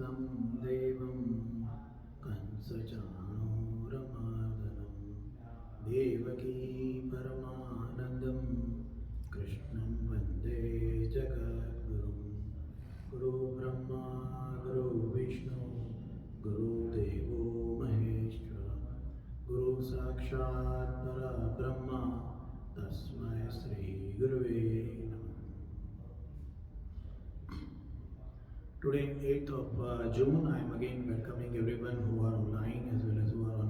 तं देवं कंसचाणूरमर्दनं देवकी परमानन्दं कृष्णं वन्दे जगद्गुरुं गुरु ब्रह्मा गुरु विष्णु गुरुदेवो महेश्वर गुरु साक्षात् परब्रह्म तस्मै श्री गुरुवे नमः. Today, 8th of June, I am again welcoming everyone who are online as well as who are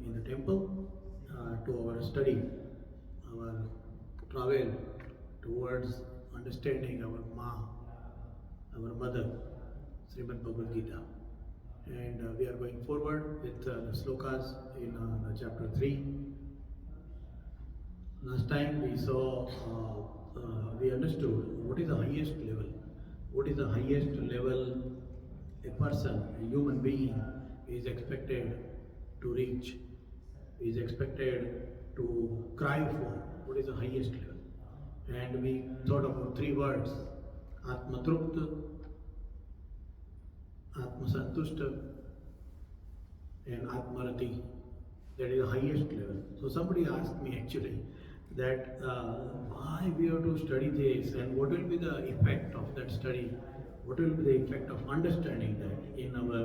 in the temple to our study, our travel towards understanding our mother, Shrimad Bhagvad Gita. And we are going forward with the slokas in chapter 3. Last time we saw, we understood what is the highest level. What is the highest level a person, a human being, is expected to reach, is expected to cry for? What is the highest level? And we thought about 3 words: Atmatrupt, Atmasantushta, and Atmarati. That is the highest level. So somebody asked me actually that why we have to study this and what will be the effect of that study, what will be the effect of understanding that in our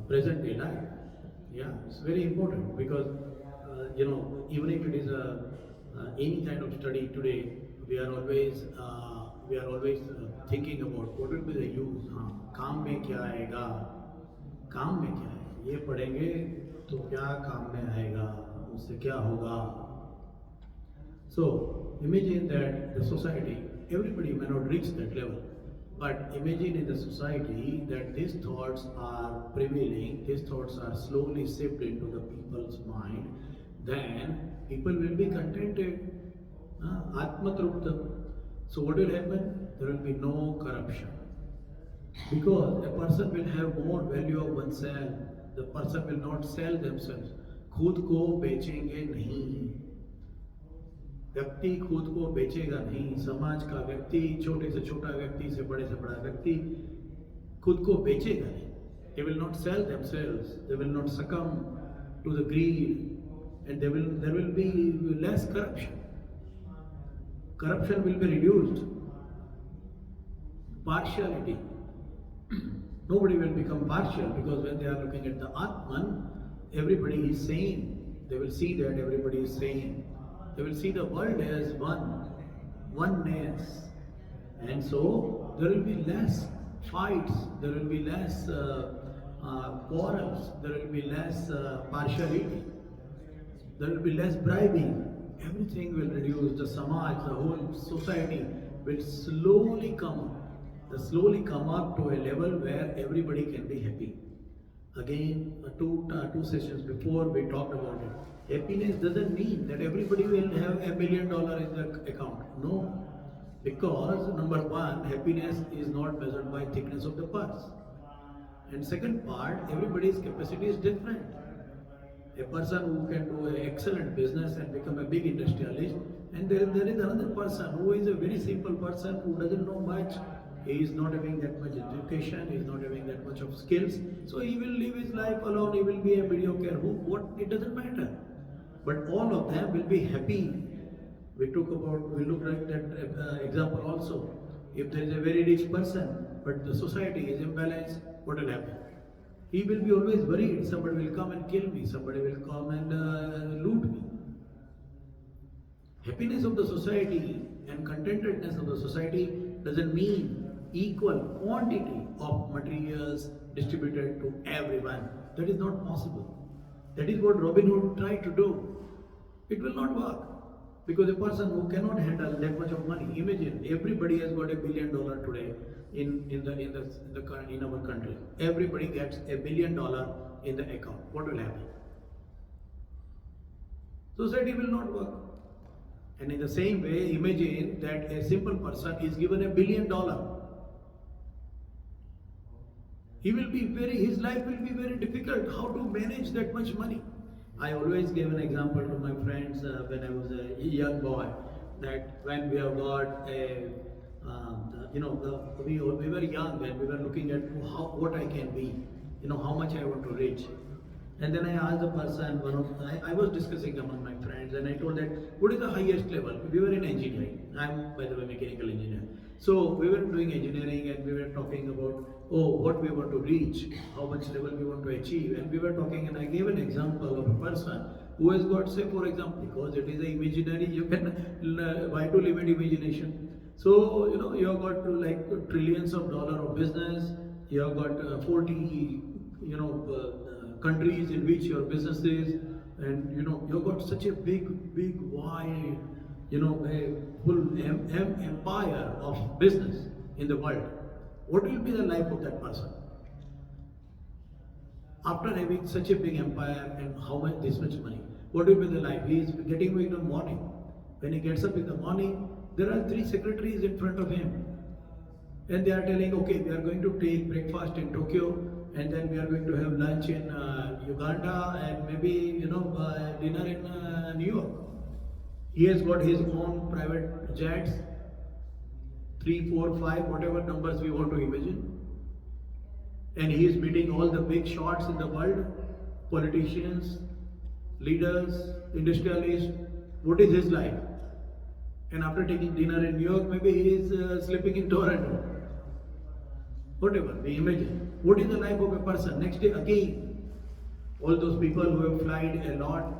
present day life. Yeah, it's very important because even if it is any kind of study today, we are always thinking about what will be the use. काम में क्या आएगा, काम में क्या है, ये पढ़ेंगे तो क्या काम में आएगा, उससे क्या होगा. So imagine that the society, everybody may not reach that level, but imagine in the society that these thoughts are prevailing, these thoughts are slowly seeped into the people's mind, then people will be contented, Atmatrupta. So what will happen? There will be no corruption, because a person will have more value of oneself. The person will not sell themselves. खुद को बेचेंगे नहीं, व्यक्ति खुद को बेचेगा नहीं. समाज का व्यक्ति, छोटे से छोटा व्यक्ति से बड़ा व्यक्ति खुद को बेचेगा नहीं. They will not sell themselves. They will not succumb to the greed, and there will be less corruption. Corruption will be reduced. Partiality. Nobody will become partial, because when they are looking at the Atman, everybody is same. They will see that everybody is same. They will see the world as oneness. And so there will be less fights, there will be less quarrels, there will be less partiality, there will be less bribing. Everything will reduce. The Samaj, the whole society will slowly come up to a level where everybody can be happy. Again, two sessions before we talked about it. Happiness doesn't mean that everybody will have $1 million in their account. No, because number one, happiness is not measured by thickness of the purse. And second part, everybody's capacity is different. A person who can do an excellent business and become a big industrialist, and there is another person who is a very simple person who doesn't know much. He is not having that much education, he is not having that much of skills, so he will live his life alone, he will be a mediocre. It doesn't matter. But all of them will be happy. We looked at that example also. If there is a very rich person, but the society is imbalanced, what will happen? He will be always worried, somebody will come and kill me, somebody will come and loot me. Happiness of the society and contentedness of the society doesn't mean equal quantity of materials distributed to everyone. That is not possible. That is what Robin Hood tried to do. It will not work, because a person who cannot handle that much of money, imagine everybody has got $1 billion today in our country. Everybody gets $1 billion in the account. What will happen? Society will not work. And in the same way, imagine that a simple person is given $1 billion. His life will be very difficult. How to manage that much money? I always give an example to my friends when I was a young boy, that when we have got we were young and we were looking at what I can be, how much I want to reach. And then I asked the person, I was discussing among my friends, and I told that what is the highest level? We were in engineering. I'm, by the way, mechanical engineer. So we were doing engineering and we were talking about, what we want to reach, how much level we want to achieve. And we were talking, and I gave an example of a person who has got, say, for example, because it is an imaginary, you can, why to limit imagination? So, you have got like trillions of dollars of business, you have got 40, countries in which your business is, and you've got such a big wide, a full empire of business in the world. What will be the life of that person? After having such a big empire and this much money, what will be the life? He is getting up in the morning. When he gets up in the morning, there are 3 secretaries in front of him. And they are telling, okay, we are going to take breakfast in Tokyo, and then we are going to have lunch in Uganda, and maybe, dinner in New York. He has got his own private jets, 3, 4, 5, whatever numbers we want to imagine. And he is meeting all the big shots in the world, politicians, leaders, industrialists. What is his life? And after taking dinner in New York, maybe he is sleeping in Toronto. Whatever, we imagine. What is the life of a person? Next day again, all those people who have flown a lot,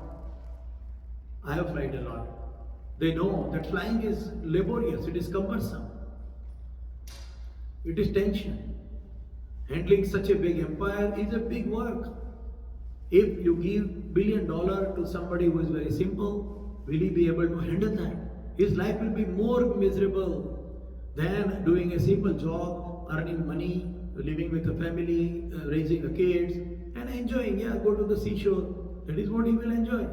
I have flown a lot, they know that flying is laborious, it is cumbersome, it is tension. Handling such a big empire is a big work. If you give $1 billion to somebody who is very simple, will he be able to handle that? His life will be more miserable than doing a simple job, earning money, living with a family, raising the kids, and enjoying. Go to the seashore. That is what he will enjoy.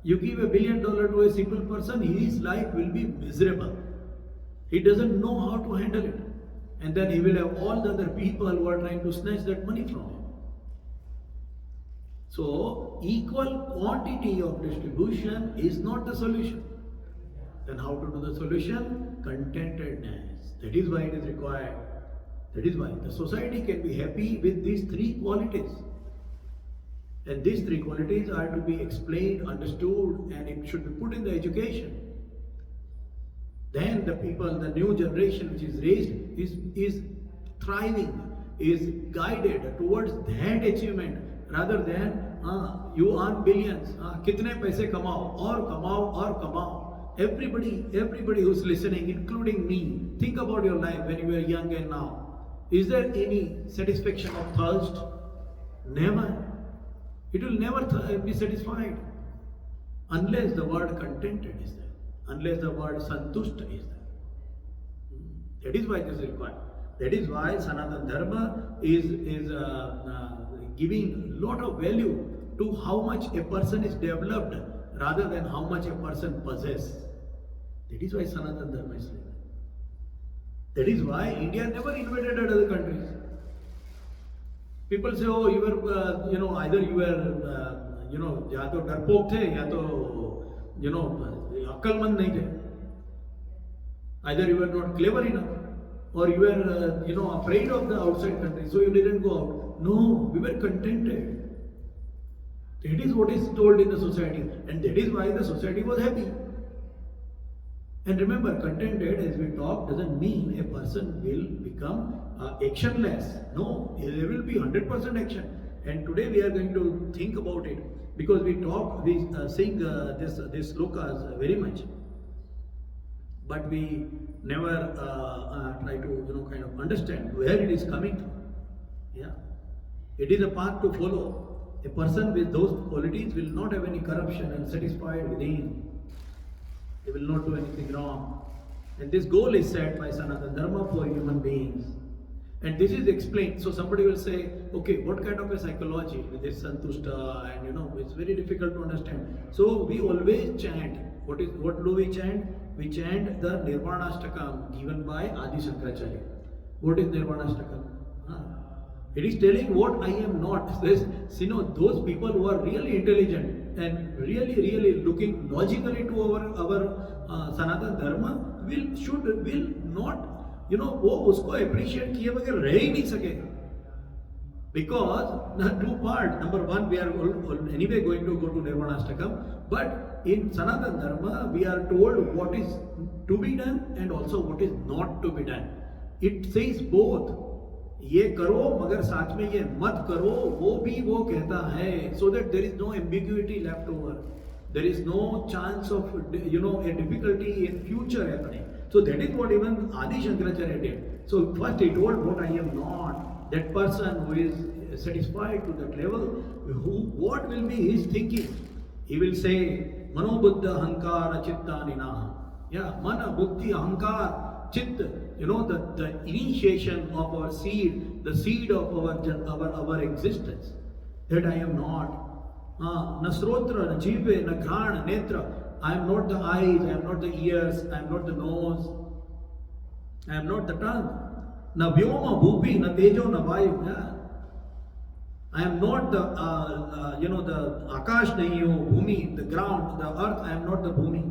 You give $1 billion to a simple person, his life will be miserable. He doesn't know how to handle it. And then he will have all the other people who are trying to snatch that money from him. So, equal quantity of distribution is not the solution. Then how to do the solution? Contentedness. That is why it is required. That is why the society can be happy with these 3 qualities. And these 3 qualities are to be explained, understood, and it should be put in the education. Then the people, the new generation which is raised is thriving, is guided towards that achievement rather than you earn billions, kitne paise kamao, or kamao. Everybody who's listening, including me, think about your life when you were young and now. Is there any satisfaction of thirst? Never. It will never be satisfied unless the word contented is there, unless the word santushta is there. That is why this is required. That is why Sanatana Dharma is giving a lot of value to how much a person is developed rather than how much a person possesses. That is why Sanatana Dharma is there. That is why India never invaded other countries. People say, oh, you were, either you were, ya to darpok the, ya to, akkalmand nahi the. Either you were not clever enough, or you were, afraid of the outside country, so you didn't go out. No, we were contented. That is what is told in the society, and that is why the society was happy. And remember, contented, as we talk, doesn't mean a person will become actionless. No, there will be 100% action. And today we are going to think about it, because we sing this slokas very much, but we never try to kind of understand where it is coming from. Yeah, it is a path to follow. A person with those qualities will not have any corruption and satisfied within. They will not do anything wrong. And this goal is set by Sanatana Dharma for human beings. And this is explained. So somebody will say, okay, what kind of a psychology with this santushta, and it's very difficult to understand. So we always chant. What do we chant? We chant the Nirvanastakam given by Aadi Shankaracharya. What is Nirvanastakam? It is telling what I am not. Those people who are really intelligent and really looking logically to our Sanatana Dharma will not वो उसको appreciate किए बगैर रह ही नहीं सकेगा. Because the two parts, number one, we are anyway going to go to Nirvanastakam, but in Sanatana Dharma, we are told what is to be done and also what is not to be done. It says both. ये करो मगर साथ में ये मत करो, वो भी वो कहता है, so that there is no ambiguity left over. There is no chance of a difficulty in future happening. So that is what even Adi Shankaracharya did. So first he told what I am not. That person who is satisfied to that level, what will be his thinking? He will say, Mano Buddha Hankara Chitta Ninaha. Yeah, Mana Buddhi Hankar Chitta. The initiation of our seed, the seed of our existence. That I am not. Na srotra, na jive, na ghan, netra. I am not the eyes, I am not the ears, I am not the nose, I am not the tongue. Na vyoma bhupi, na tejo, na vayu. Yeah. I am not the akash nahi hu, bhumi, the ground, the earth. I am not the bhumi.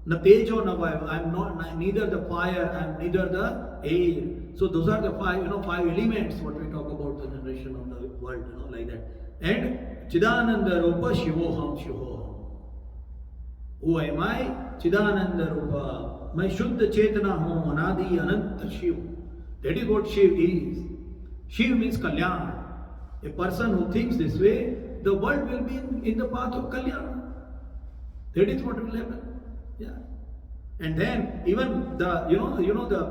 Na tejo, na vayu. I am not neither the fire, I am neither the air. So those are the five elements what we talk about the generation of the world, like that. And Chidananda Rupa Shivoham Shivoham. Who am I? Chidananda Rupa. My Shuddha Chetana Hum Anadi Ananta Shiv. That is what Shiv is. Shiv means Kalyan. A person who thinks this way, the world will be in the path of Kalyan. That is what will happen. Yeah. And then even the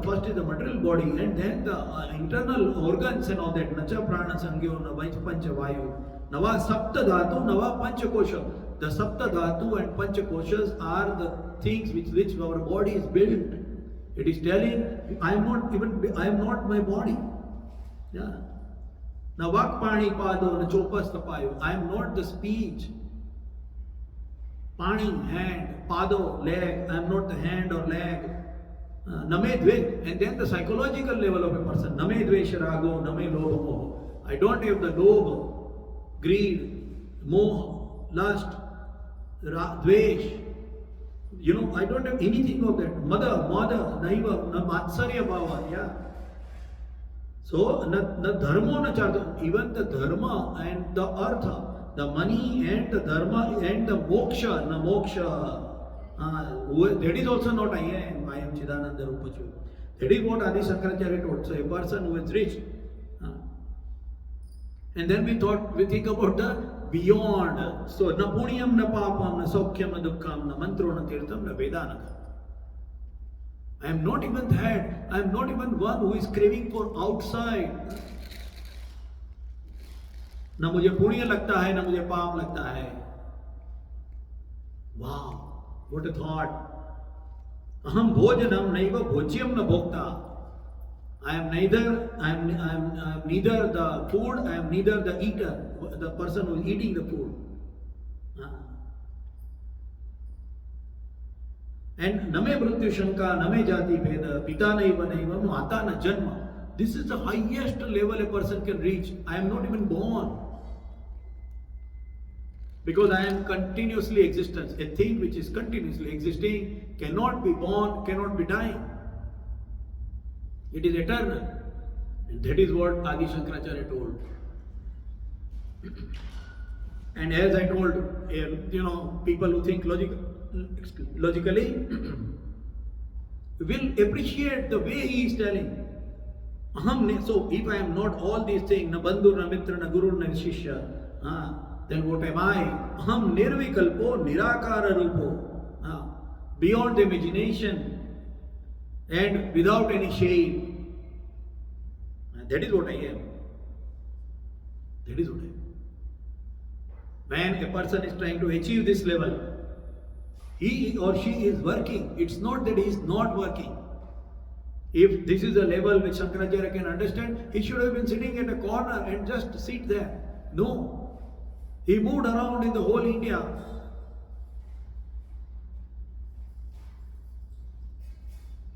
first is the material body, and then the internal organs and all that. Nacha prana sangyo, nava pancha vayu, nava sapta dhatu, nava pancha kosha. The sapta dhatu and pancha koshas are the things which our body is built. It is telling, I am not my body. Yeah. Navak pani pado, nachopas tapayo. I am not the speech. Pani, hand, pado, leg. I am not the hand or leg. Name dve. And then the psychological level of a person. Name dvesha rago, name lobha moho. I don't have the lobe, greed, moh, lust, dvesh. I don't have anything of that. Mada, naiva, matsarya bhava. Yeah. So, na dharma na charta. Even the dharma and the artha. The money and the dharma and the moksha, na moksha. That is also not I am Chidananda Rupachu. That is what Adi Shankaracharya told. So a person who is rich. And then we think about the beyond. So na punyam, na papam, na saukhyam, na dukkham, na mantro, na tirtham, na vedanaka. I am not even that. I am not even one who is craving for outside. न मुझे पुण्य लगता है न मुझे पाप लगता है. Wow, what a thought. Aham bhojanam naiva bhojyam na bhokta. I am neither the food, I am neither the eater, the person who is eating the food. And name mrityu shanka, name jati bheda, pita naiva naiva, mata na janma. This is the highest level a person can reach. I am not even born. Because I am continuously existence. A thing which is continuously existing cannot be born, cannot be dying. It is eternal. And that is what Adi Shankaracharya told. And as I told, people who think logically will appreciate the way he is telling. So if I am not all these things, na bandhu, na mitra, na guru, na shishya, then what am I? Aham nirvikalpo, nirakara rupo, beyond the imagination and without any shape. That is what I am. That is what I am. When a person is trying to achieve this level, he or she is working. It's not that he is not working. If this is a level which Shankaracharya can understand, he should have been sitting at a corner and just sit there. No. He moved around in the whole India.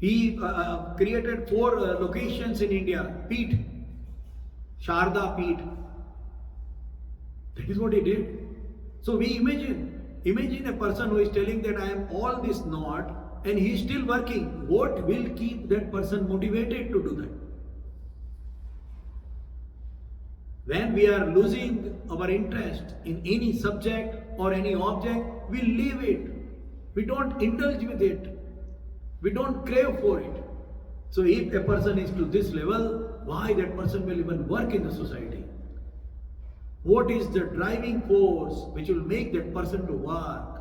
He created 4 locations in India. Peeth. Sharda Peeth. That is what he did. So we imagine a person who is telling that I am all this not, and he is still working, what will keep that person motivated to do that? When we are losing our interest in any subject or any object, we leave it. We don't indulge with it. We don't crave for it. So if a person is to this level, why that person will even work in the society? What is the driving force which will make that person to work?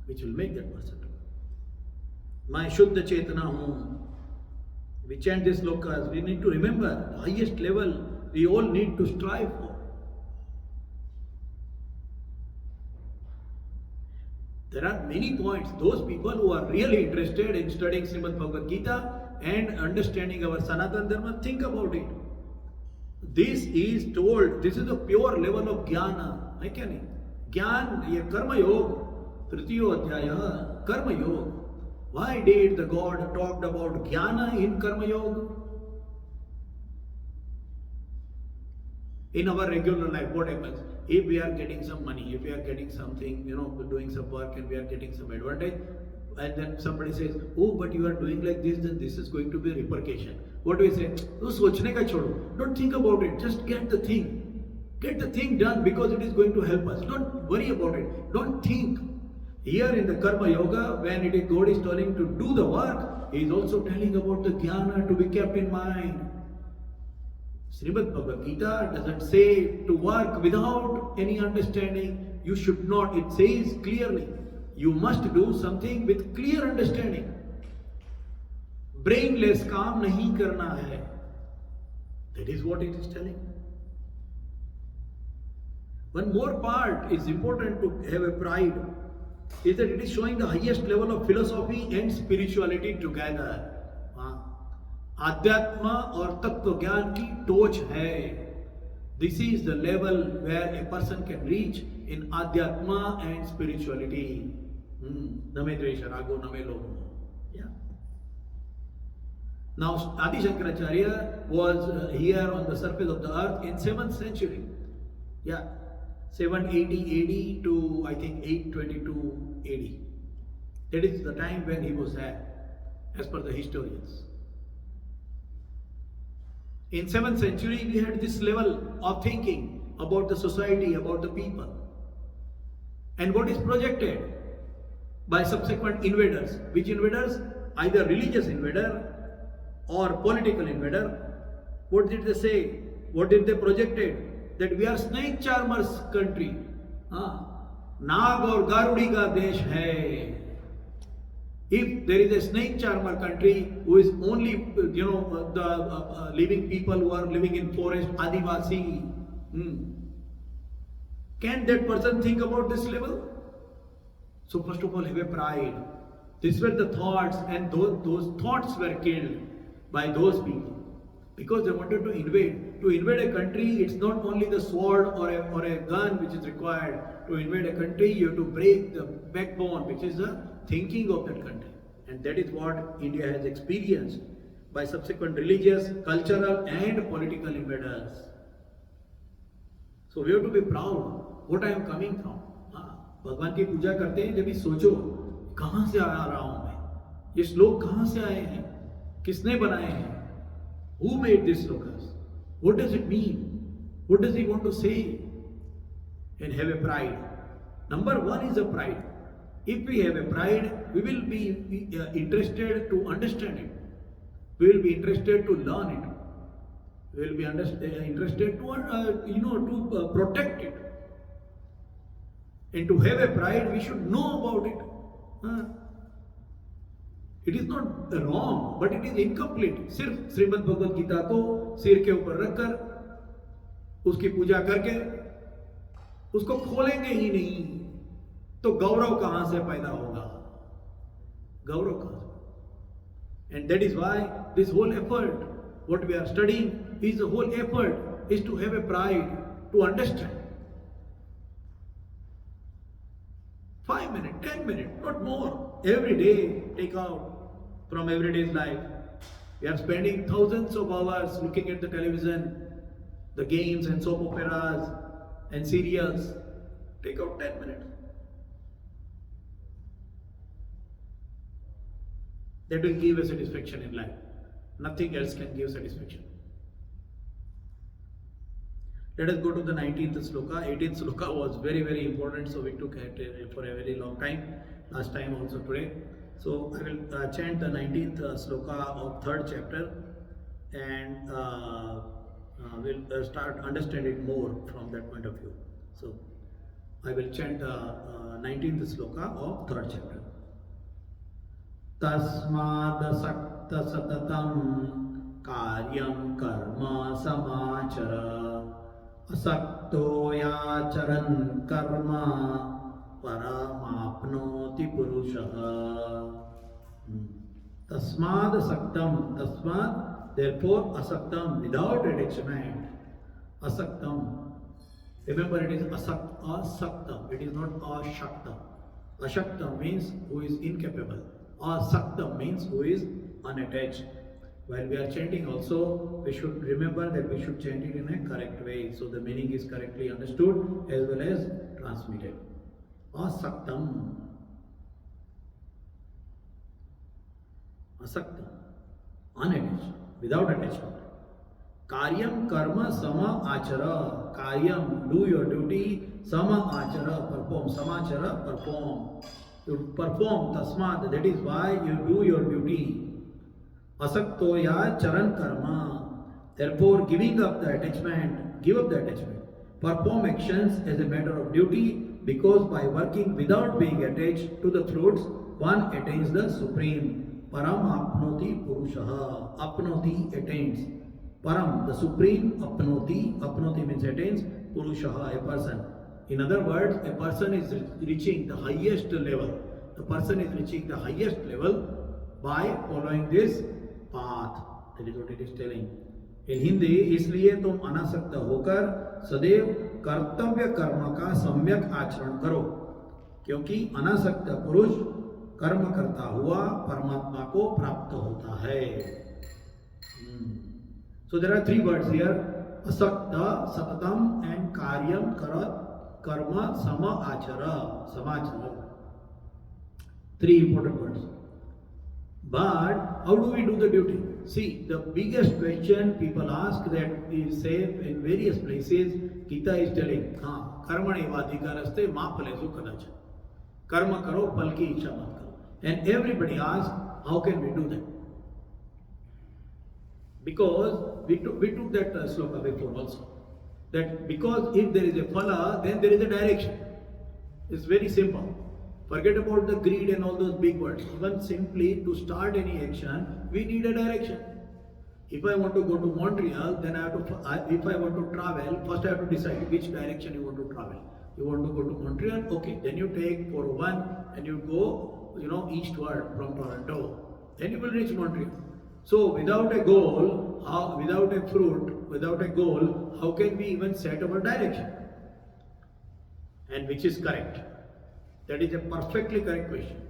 Which will make that person to work? मैं शुद्ध चेतना हूँ. We chant this slokas. We need to remember the highest level we all need to strive for. There are many points. Those people who are really interested in studying Shrimad Bhagavad Gita and understanding our Sanatana Dharma, think about it. This is told, this is the pure level of jnana. है क्या नहीं? ज्ञान ये कर्म योग. तृतीयो अध्याय कर्म योग. Why did the God talked about jnana in karma yoga? In our regular life, what happens? If we are getting some money, if we are getting something, doing some work and we are getting some advantage, and then somebody says, oh, but you are doing like this, then this is going to be a repercussion. What do we say? तो सोचने का छोड़ो. Don't think about it. Just get the thing. Get the thing done because it is going to help us. Don't worry about it. Don't think. Here in the Karma Yoga, when it is God is telling to do the work, He is also telling about the jnana to be kept in mind. Shrimad Bhagavad Gita doesn't say to work without any understanding. You should not. It says clearly, you must do something with clear understanding. Brainless काम नहीं करना है. That is what it is telling. One more part is important to have a pride. Is that it is showing the highest level of philosophy and spirituality together. आध्यात्म और तत्व ज्ञान की टोच है. This is the level where a person can reach in adhyatma and spirituality. Name dvesha rago name logo. Yeah. Now Adi Shankaracharya was here on the surface of the earth in 7th century. Yeah. 780 AD to I think 822 AD. That is the time when he was there, as per the historians. In 7th century, we had this level of thinking about the society, about the people. And what is projected by subsequent invaders? Which invaders? Either religious invader or political invader. What did they say? What did they projected? That we are snake charmers country. नाग और गारुड़ी का देश है. If there is a snake charmer country who is only, the living people who are living in forest, Adivasi, can that person think about this level? So first of all, have a pride. These were the thoughts, and those thoughts were killed by those people because they wanted to invade. To invade a country, it's not only the sword or a gun which is required. To invade a country, you have to break the backbone, which is the thinking of that country. And that is what India has experienced by subsequent religious, cultural and political invaders. So we have to be proud what I am coming from. भगवान की पूजा करते हैं जब सोचो कहाँ से आ रहा हूँ मैं, ये श्लोक कहाँ से आए हैं, किसने बनाए हैं, who made these slokas, what does it mean, what does he want to say, and have a pride. Number one is a pride. If we have a pride, we will be interested to understand it. We will be interested to learn it. We will be interested to protect it. And to have a pride, we should know about it. It is not wrong, but it is incomplete. सिर्फ श्रीमद् भगवद गीता को सिर के ऊपर रखकर उसकी पूजा करके उसको खोलेंगे ही नहीं तो गौरव कहां से पैदा होगा? गौरव कहां से? And that is why this whole effort, what we are studying, is the whole effort is to have a pride, to understand. 5 minutes, 10 minutes, not more. Every day, take out from everyday's life. We are spending thousands of hours looking at the television, the games and soap operas and serials. Take out 10 minutes. That will give a satisfaction in life. Nothing else can give satisfaction. Let us go to the 19th sloka. 18th sloka was very, very important, so we took it for a very long time. Last time also today. So I will chant the 19th sloka of 3rd chapter, and we'll start understand it more from that point of view. So I will chant the 19th sloka of 3rd chapter. Tasmad sakta satatam karyam karma samachara asakto yacharan karma paramapnoti purushaha. Tasmad asaktam, tasmad, therefore asaktam, without attachment. Asaktam, remember it is asaktam, it is not ashaktam. Ashaktam means who is incapable. Asaktam means who is unattached. While we are chanting also, we should remember that we should chant it in a correct way, so the meaning is correctly understood as well as transmitted. Asaktam. Asaktam, unattached, without attachment. Karyam karma sama achara. Karyam, do your duty. Sama achara, perform. Samachara, perform. You perform tasmad, that is why you do your duty. Asakto ya charan karma. Therefore, giving up the attachment, give up the attachment. Perform actions as a matter of duty, because by working without being attached to the fruits, one attains the supreme. Param apnoti purushaha. Apnoti, attains. Param, the supreme, apnoti. Apnoti means attains. Purushaha, a person. In other words, a person is reaching the highest level. The person is reaching the highest level by following this path. That is what it is telling. In Hindi, इसलिए तुम अनासक्त होकर सदैव कर्तव्य कर्म का सम्यक आचरण करो, क्योंकि अनासक्त पुरुष कर्म करता हुआ परमात्मा को प्राप्त होता है. So there are 3 words here: asakta, satatam, and karyam karma sama achara. Samachara. 3 important words. But how do we do the duty? See, the biggest question people ask, that we say in various places, Gita is telling, karmani vadikaraste ma phalesu kadacha. Karma karo, phal ki ichha mat karo. And everybody asks, how can we do that? Because we took that sloka before also. That because if there is a phala, then there is a direction. It's very simple. Forget about the greed and all those big words. Even simply to start any action, we need a direction. If I want to go to Montreal, then if I want to travel, first I have to decide which direction you want to travel. You want to go to Montreal? Okay, then you take 401 and you go, eastward from Toronto. Then you will reach Montreal. So without a goal, without a fruit, without a goal, how can we even set our direction? And which is correct? That is a perfectly correct question.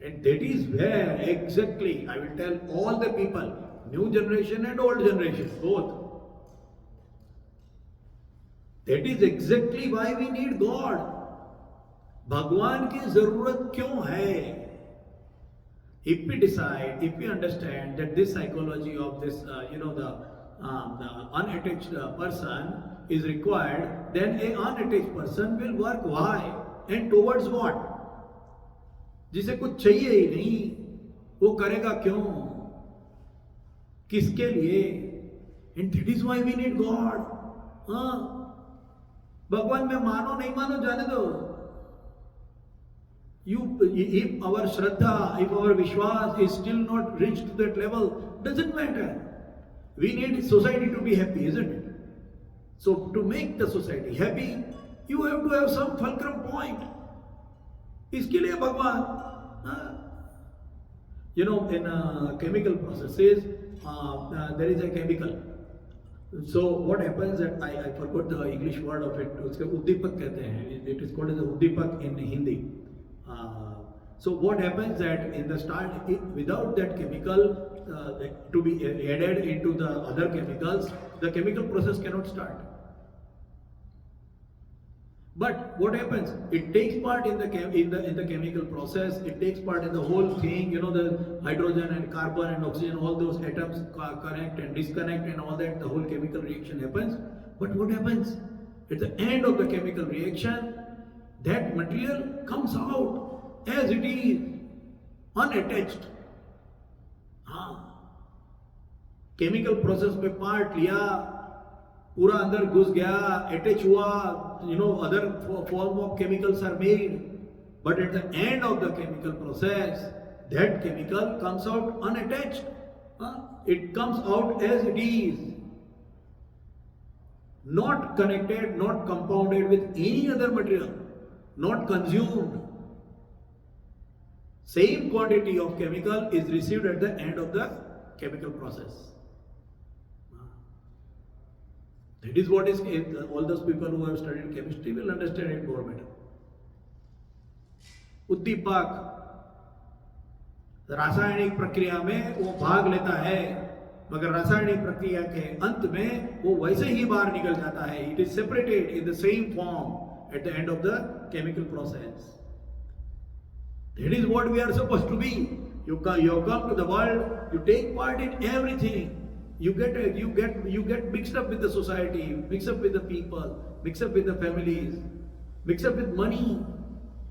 And that is where exactly I will tell all the people, new generation and old generation, both. That is exactly why we need God. Bhagwan ki zarurat kyun hai? If we decide, if we understand that this psychology of this, the unattached person is required, then an unattached person will work why? And towards what? जिसे कुछ चाहिए ही नहीं, वो करेगा क्यों? किसके लिए? And that is why we need God. भगवान में मानो नहीं मानो जाने दो. If our Shraddha, if our Vishwas is still not reached to that level, doesn't matter. We need society to be happy, isn't it? So to make the society happy, you have to have some fulcrum point. इसके लिए भगवान, in chemical processes, there is a chemical. So what happens that I forgot the English word of it. उसके उद्दीपक कहते हैं. It is called as a उद्दीपक in Hindi. So what happens that in the start, without that chemical to be added into the other chemicals, the chemical process cannot start. But what happens? It takes part in the chemical process. It takes part in the whole thing. You know, the hydrogen and carbon and oxygen, all those atoms connect and disconnect and all that. The whole chemical reaction happens. But what happens? At the end of the chemical reaction, that material comes out as it is, unattached. Chemical process में part लिया, पूरा अंदर घुस गया, attach हुआ, other form of chemicals are made, but at the end of the chemical process, that chemical comes out unattached. It comes out as it is, not connected, not compounded with any other material, not consumed. Same quantity of chemical is received at the end of the chemical process. That is what is, all those people who have studied chemistry will understand it more better. उद्दीपक रासायनिक प्रक्रिया में वो भाग लेता है, मगर रासायनिक प्रक्रिया के अंत में वो वैसे ही बाहर निकल जाता है. It is separated in the same form at the end of the chemical process. That is what we are supposed to be. You come to the world, you take part in everything. You get mixed up with the society, mixed up with the people, mixed up with the families, mixed up with money,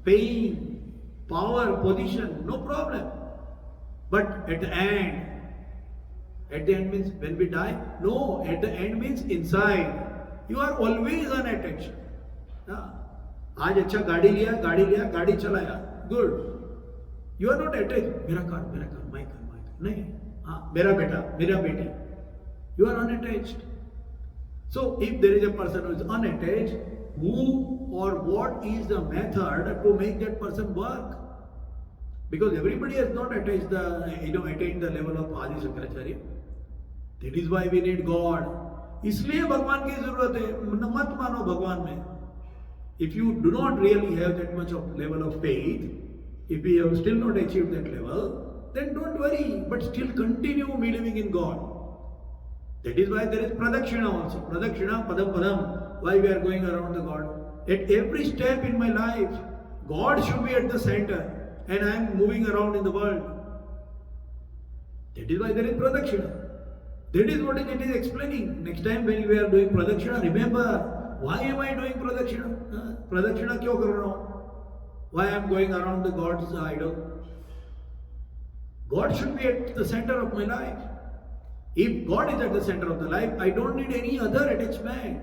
pain, power, position, no problem. But at the end means when we die? No, at the end means inside. You are always unattached. आज अच्छा गाड़ी लिया, गाड़ी चलाया, good. You are not attached. मेरा car, my car. नहीं, मेरा बेटा, मेरा बेटी. You are unattached. So if there is a person who is unattached, who or what is the method to make that person work? Because everybody has not attained the level of Aadi Shankaracharya. That is why we need God. इसलिए भगवान की जरूरत है. मत मानो भगवान में. If you do not really have that much of level of faith, if you have still not achieved that level, then don't worry, but still continue believing in God. That is why there is pradakshina also. Pradakshina, padam. Why we are going around the God? At every step in my life, God should be at the center, and I am moving around in the world. That is why there is pradakshina. That is what it is explaining. Next time when we are doing pradakshina, remember, why am I doing pradakshina? Pradakshina क्यों कर रहा हूँ? Why I am going around the God's idol? God should be at the center of my life. If God is at the center of the life, I don't need any other attachment.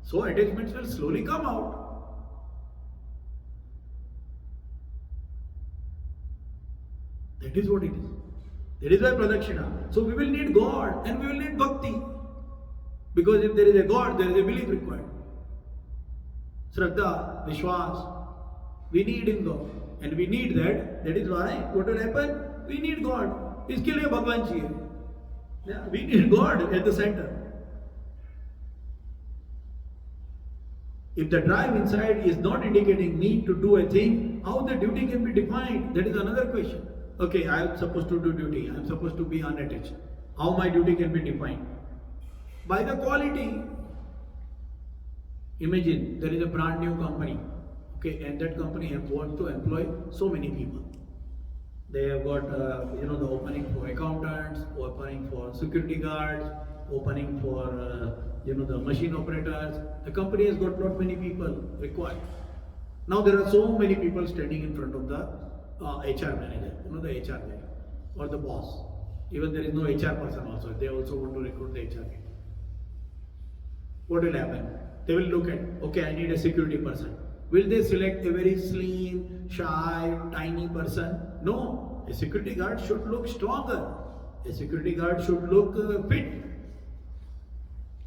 So attachments will slowly come out. That is what it is. That is why pradakshina. So we will need God and we will need bhakti. Because if there is a God, there is a belief required. Shraddha, Vishwas. We need in God. And we need that. That is why, what will happen? We need God. इसके लिए भगवान चाहिए. Yeah, we need God at the center. If the drive inside is not indicating me to do a thing, how the duty can be defined? That is another question. Okay, I am supposed to do duty. I am supposed to be unattached. How my duty can be defined? By the quality. Imagine there is a brand new company. Okay, and that company wants to employ so many people. They have got, the opening for accountants, opening for security guards, opening for, the machine operators. The company has got not many people required. Now there are so many people standing in front of the HR manager, the HR guy or the boss. Even there is no HR person also. They also want to recruit the HR guy. What will happen? They will look at, okay, I need a security person. Will they select a very slim, shy, tiny person? No. A security guard should look stronger. A security guard should look fit.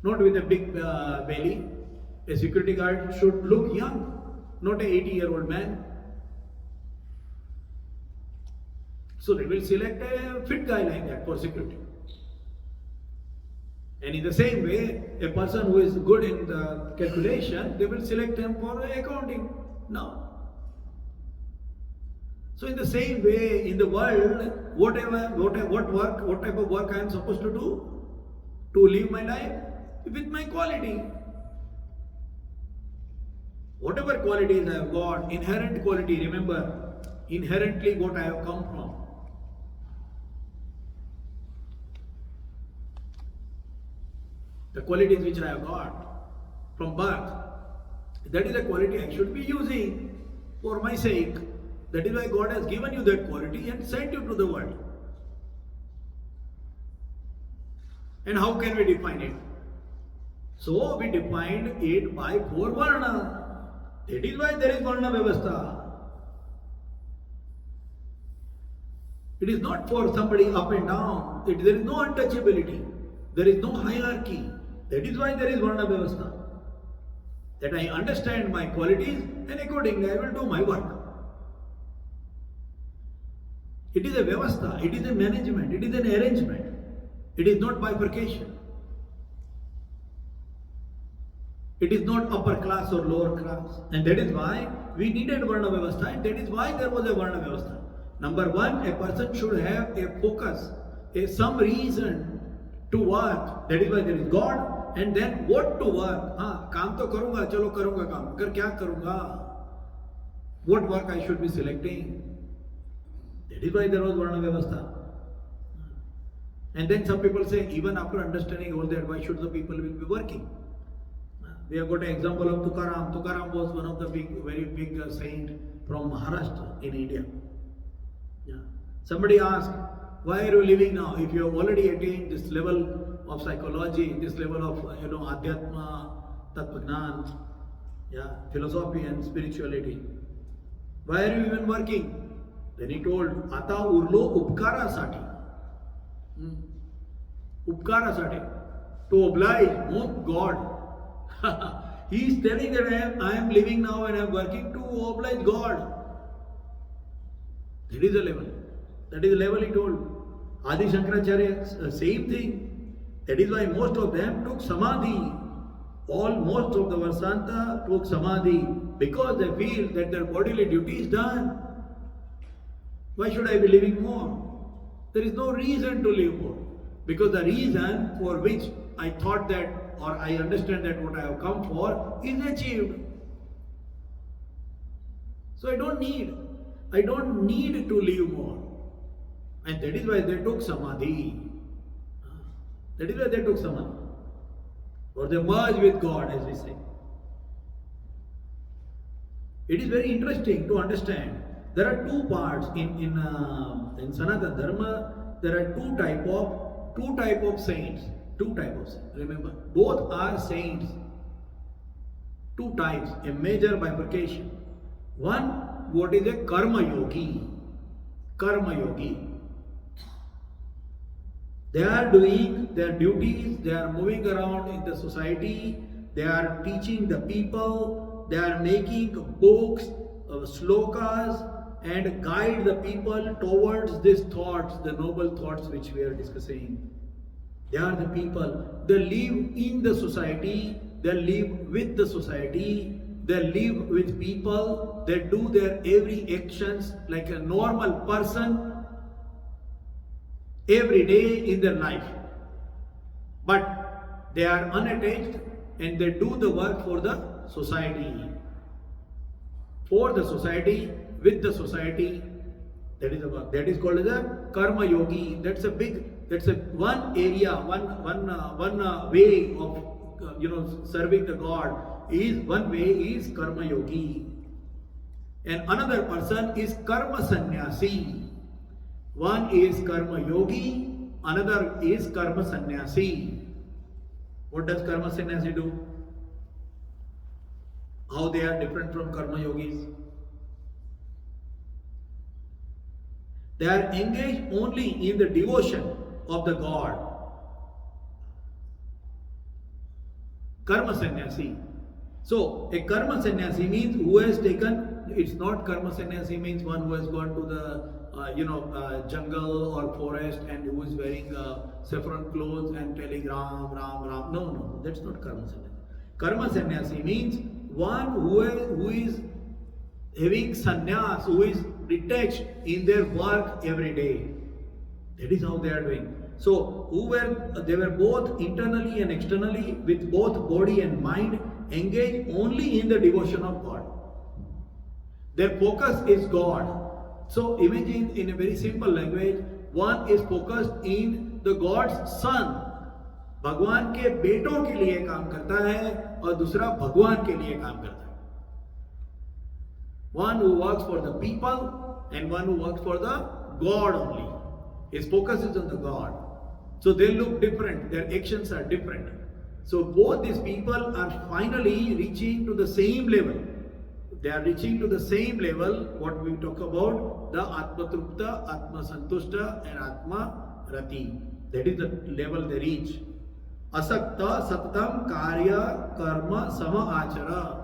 Not with a big belly. A security guard should look young. Not an 80-year-old man. So they will select a fit guy like that for security. And in the same way, a person who is good in the calculation, they will select him for accounting. No. So in the same way, in the world, what type of work I am supposed to do to live my life with my quality. Whatever qualities I have got, inherent quality, remember, inherently what I have come from. The qualities which I have got from birth, that is a quality I should be using for my sake. That is why God has given you that quality and sent you to the world. And how can we define it? So we defined it by 4 varna. That is why there is varna vyavastha. It is not for somebody up and down. There is no untouchability. There is no hierarchy. That is why there is varna vyavastha. That I understand my qualities and accordingly I will do my work. It is a vyavastha. It is a management. It is an arrangement. It is not bifurcation. It is not upper class or lower class. And that is why we needed varna vyavastha, and that is why there was a varna vyavastha. Number one, a person should have a focus, some reason to work. That is why there is God. And then what to work? काम तो करूँगा, चलो करूँगा काम. अगर क्या करूँगा? What work I should be selecting? That is why there was varna vyavastha. And then some people say, even after understanding all that, why should the people will be working? We have got an example of Tukaram. Tukaram was one of the very big saint from Maharashtra in India. Yeah. Somebody asked, why are you living now? If you have already attained this level of psychology, this level of Adhyatma, Tattva-gnan, philosophy and spirituality, why are you even working? Then he told, Ata urlo upkara sati. Upkara sati. To oblige, not God. He is telling that I am living now and I am working to oblige God. That is the level. That is the level he told. Aadi Shankaracharya, same thing. That is why most of them took samadhi. Most of the Varsanta took samadhi because they feel that their bodily duty is done. Why should I be living more? There is no reason to live more. Because the reason for which I thought that, or I understand that what I have come for is achieved. So I don't need to live more. And that is why they took samadhi. That is why they took samadhi. Or they merge with God, as we say. It is very interesting to understand. There are two parts in Sanatana Dharma. There are two type of saints. Two types. Remember, both are saints. Two types. A major bifurcation. One, what is a karma yogi? Karma yogi. They are doing their duties. They are moving around in the society. They are teaching the people. They are making books, slokas, and guide the people towards these thoughts, the noble thoughts which we are discussing. They are the people. They live in the society. They live with the society. They live with people. They do their every actions like a normal person every day in their life. But they are unattached and they do the work for the society. For the society, with the society. That is the work. That is called as a karma yogi. That's a one area, one way of serving the God is one way is karma yogi, and another person is karma sannyasi. One is karma yogi, another is karma sannyasi. What does karma sannyasi do? How they are different from karma yogis? They are engaged only in the devotion of the God. Karma sannyasi. So, a karma sannyasi means who has taken, it's not karma sannyasi means one who has gone to the jungle or forest and who is wearing saffron clothes and telling Ram, Ram, Ram. No, that's not karma sannyasi. Karma sannyasi means one who is having sannyas, who is detached in their work every day. That is how they are doing. So, they were both internally and externally with both body and mind, engage only in the devotion of God. Their focus is God. So imagine in a very simple language, one is focused in the God's son. भगवान के बेटों के लिए काम करता है और दूसरा भगवान के लिए काम करता है. One who works for the people and one who works for the God only. His focus is on the God. So they look different, their actions are different. So both these people are finally reaching to the same level. They are reaching to the same level, what we talk about, the Atma Trupta, Atma Santushta and Atma Rati. That is the level they reach. Asakta Sattam Karya Karma Sama Achara.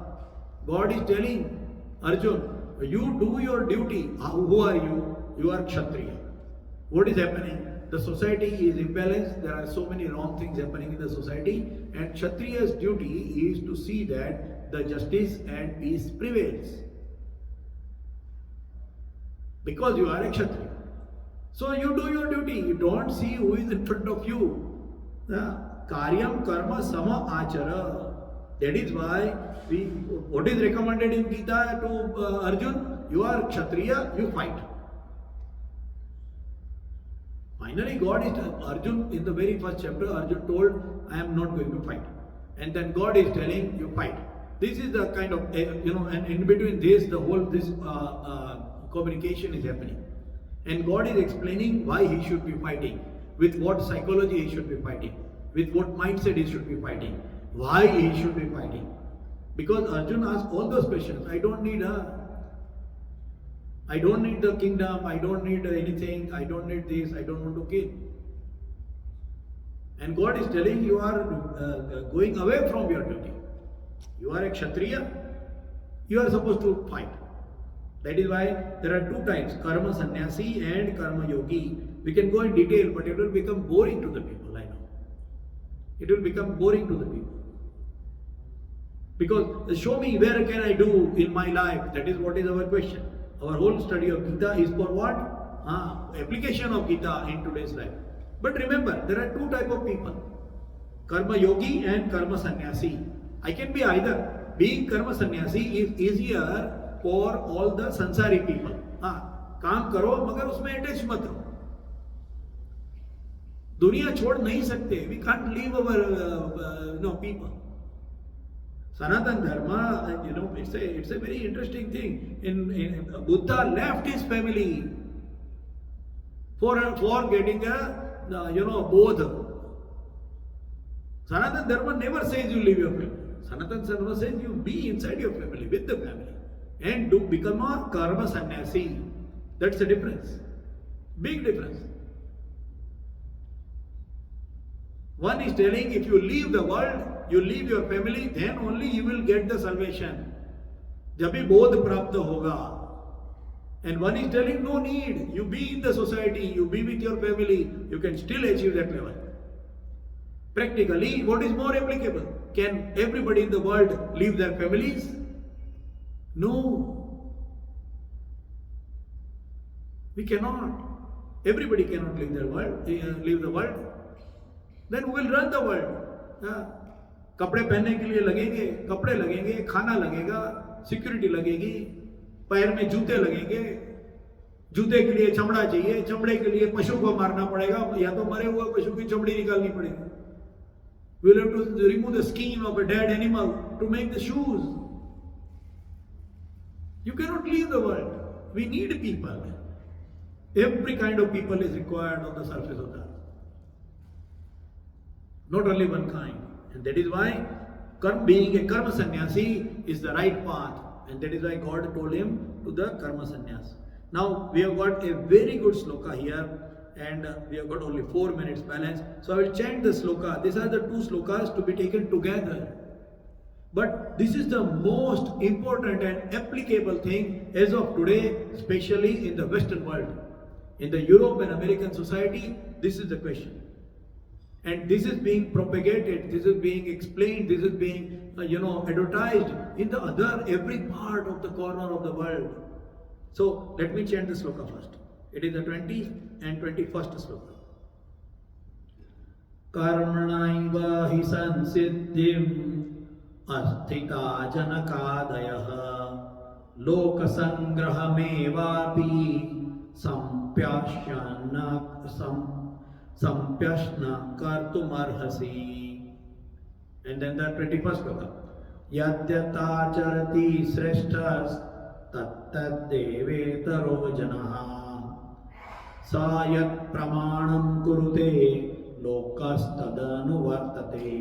God is telling Arjun, you do your duty. Who are you? You are Kshatriya. What is happening? The society is imbalanced. There are so many wrong things happening in the society. And Kshatriya's duty is to see that the justice and peace prevails. Because you are a Kshatriya. So you do your duty. You don't see who is in front of you. Karyam karma sama achara. That is why what is recommended in Gita to Arjun? You are Kshatriya, you fight. Finally, God is Arjun in the very first chapter. Arjun told, I am not going to fight. And then God is telling you fight. This is the kind of and in between this, the whole communication is happening. And God is explaining why he should be fighting, with what psychology he should be fighting, with what mindset he should be fighting, why he should be fighting. Because Arjun asked all those questions. I don't need the kingdom, I don't need anything, I don't need this, I don't want to kill. And God is telling you are going away from your duty. You are a Kshatriya, you are supposed to fight. That is why there are two types, Karma Sannyasi and Karma Yogi. We can go in detail, but it will become boring to the people, I know. It will become boring to the people. Because show me where can I do in my life, that is what is our question. Our whole study of Gita is for what? Application of Gita in today's life. But remember, there are two types of people. Karma Yogi and Karma Sannyasi. I can be either. Being Karma Sannyasi is easier for all the sansari people. काम करो मगर उसमें attach मत रहो. दुनिया छोड़ नहीं सकते. We can't leave our people. Sanatana Dharma, it's a very interesting thing. In Buddha left his family for getting a bodha. Sanatana Dharma never says you leave your family. Sanatana Dharma says you be inside your family, with the family, and do become a karma sannyasi. That's the difference. Big difference. One is telling if you leave the world, you leave your family, then only you will get the salvation. जब भी बोध प्राप्त होगा. And one is telling no need. You be in the society, you be with your family, you can still achieve that level. Practically, what is more applicable? Can everybody in the world leave their families? No. We cannot. Everybody cannot leave the world. Then we will run the world. कपड़े पहनने के लिए लगेंगे, कपड़े लगेंगे, खाना लगेगा, security लगेगी, पैर में जूते लगेंगे, जूते के लिए चमड़ा चाहिए, चमड़े के लिए पशु को मारना पड़ेगा, या तो मरे हुए पशु की चमड़ी निकालनी पड़ेगी. We will have to remove the skin of a dead animal to make the shoes. You cannot leave the world. We need people. Every kind of people is required on the surface of the earth. Not only one kind. And that is why being a karma sannyasi is the right path. And that is why God told him to the karma sannyas. Now we have got a very good sloka here, and we have got only 4 minutes balance. So I will chant the sloka. These are the two slokas to be taken together. But this is the most important and applicable thing as of today, especially in the Western world. In the Europe and American society, this is the question. And this is being propagated, this is being explained, this is being, advertised in the every part of the corner of the world. So, let me chant the sloka first. It is the 20th and 21st sloka. Karmanaiva hi sansiddhim अस्थिता जनकादयः लोकसंग्रहमेवापि सम्प्यश्यन्न सम्प्यश्न कर्तुमर्हसि. And then the 21st sloka. Yadyatacarati sreshtas tattaddevetaro janaha sa yat pramanam kurute lokastadanu vartate.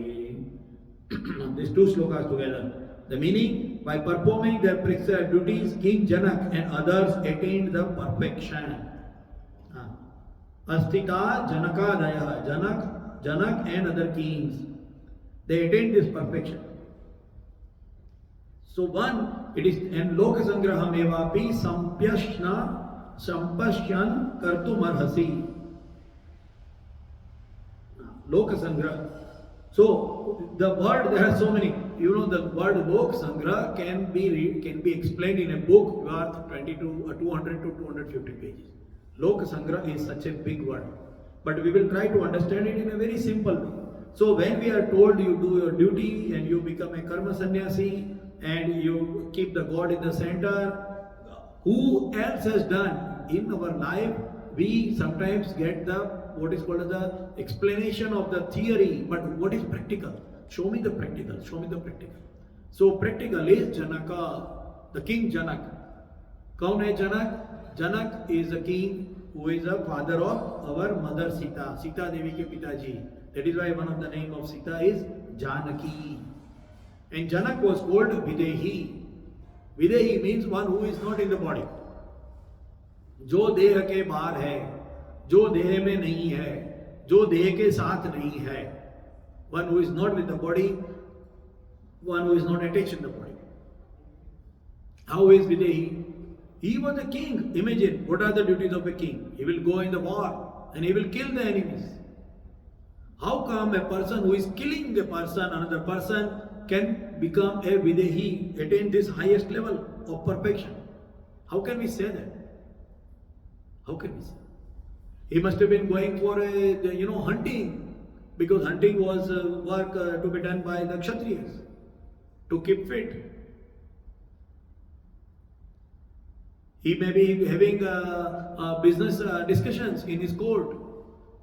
These two slokas together. The meaning, by performing their prescribed duties, King Janak and others attained the perfection. Asthita Janakadaya, Janak and other kings, they attained this perfection. So one, it is, and Lokasangraham evapi sampashyan kartumarhasi. Lokasangrah. So the word, there are so many. You know, the word Lok Sangrah can be explained in a book worth 200 to 250 pages. Lok Sangrah is such a big word, but we will try to understand it in a very simple way. So when we are told you do your duty and you become a karma sannyasi and you keep the God in the center, who else has done in our life? We sometimes get the what is called as the explanation of the theory, but what is practical? Show me the practical. Show me the practical. So practical is Janaka, the king Janak. Kaun hai Janak? Janak is the king who is the father of our mother Sita, Sita Devi ke Pitaji. That is why one of the name of Sita is Janaki. And Janak was called Videhi. Videhi means one who is not in the body. जो देह के बाहर है, जो देह में नहीं है, जो देह के साथ नहीं है. One who is not with the body, one who is not attached in the body. How is Videhi? He was a king. Imagine, what are the duties of a king? He will go in the war and he will kill the enemies. How come a person who is killing a person, another person, can become a Videhi, attain this highest level of perfection? How can we say that? How can we say? He must have been going for hunting, because hunting was work to be done by the Kshatriyas to keep fit. He may be having business discussions in his court,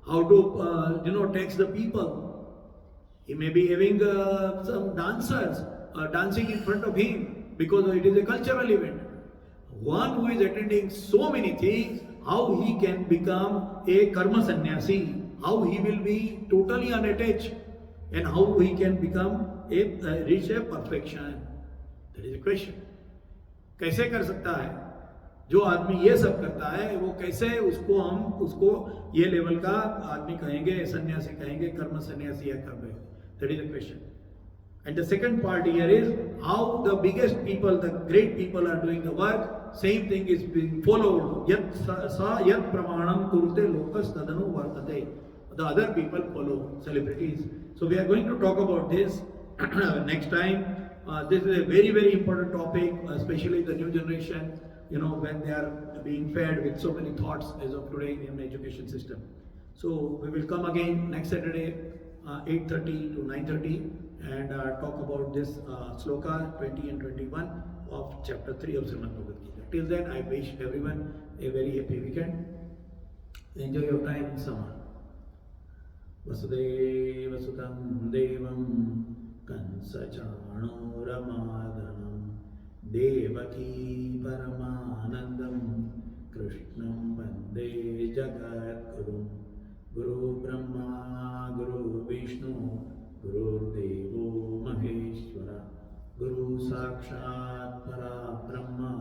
how to tax the people. He may be having some dancers dancing in front of him because it is a cultural event. One who is attending so many things, how he can become a karma sannyasi, how he will be totally unattached, and how he can become reach a perfection. That is a question. कैसे कर सकता है? जो आदमी ये सब करता है, वो कैसे उसको ये लेवल का आदमी कहेंगे, सन्यासी कहेंगे, कर्म सन्यासी या कर्म? That is the question. And the second part here is how the biggest people, the great people are doing the work. Same thing is being followed. Yat pramanam kurute lokas tadanu vartate. The other people follow, celebrities. So we are going to talk about this next time. This is a very, very important topic, especially the new generation, when they are being fed with so many thoughts as of today in the education system. So we will come again next Saturday, 8:30 to 9:30, and talk about this sloka 20 and 21 of chapter 3 of Shrimad Bhagavad Gita. Till then, I wish everyone a very happy weekend. Enjoy your time in summer. Vasudeva Sudam Devam Kansachano Ramadhanam Devaki Paramanandam Krishnam Vande Jagat Guru Guru Brahma Guru Vishnu Guru Devo Maheshwara Guru Sakshat Para Brahma